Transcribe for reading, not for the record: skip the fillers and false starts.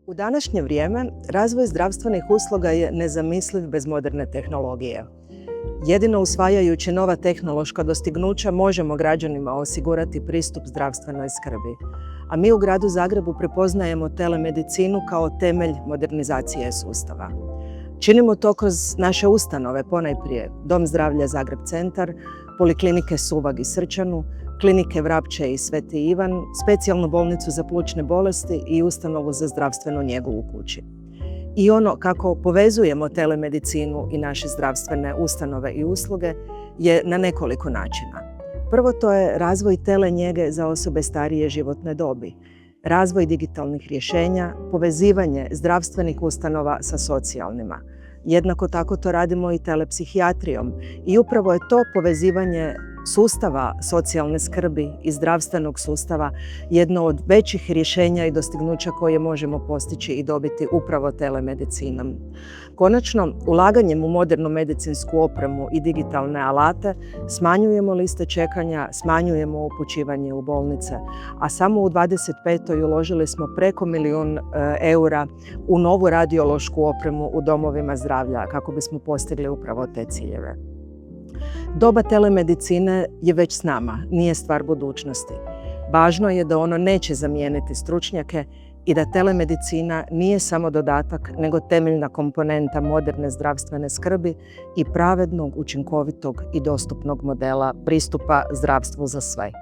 U današnje vrijeme razvoj zdravstvenih usluga je nezamisliv bez moderne tehnologije. Jedino usvajajući nova tehnološka dostignuća možemo građanima osigurati pristup zdravstvenoj skrbi. A mi u gradu Zagrebu prepoznajemo telemedicinu kao temelj modernizacije sustava. Činimo to kroz naše ustanove, ponajprije Dom zdravlja Zagreb Centar, poliklinike Suvag i Srčanu, klinike Vrapče i Sveti Ivan, specijalnu bolnicu za plućne bolesti i ustanovu za zdravstvenu njegu u kući. I ono kako povezujemo telemedicinu i naše zdravstvene ustanove i usluge je na nekoliko načina. Prvo, to je razvoj telenjege za osobe starije životne dobi, razvoj digitalnih rješenja, povezivanje zdravstvenih ustanova sa socijalnima. Jednako tako to radimo i telepsihijatrijom i upravo je to povezivanje sustava socijalne skrbi i zdravstvenog sustava jedno od većih rješenja i dostignuća koje možemo postići i dobiti upravo telemedicinom. Konačno, ulaganjem u modernu medicinsku opremu i digitalne alate smanjujemo liste čekanja, smanjujemo upućivanje u bolnice, a samo u 2025. uložili smo preko $1 milijun u novu radiološku opremu u domovima zdravlja kako bismo postigli upravo te ciljeve. Doba telemedicine je već s nama, nije stvar budućnosti. Važno je da ono neće zamijeniti stručnjake i da telemedicina nije samo dodatak, nego temeljna komponenta moderne zdravstvene skrbi i pravednog, učinkovitog i dostupnog modela pristupa zdravstvu za sve.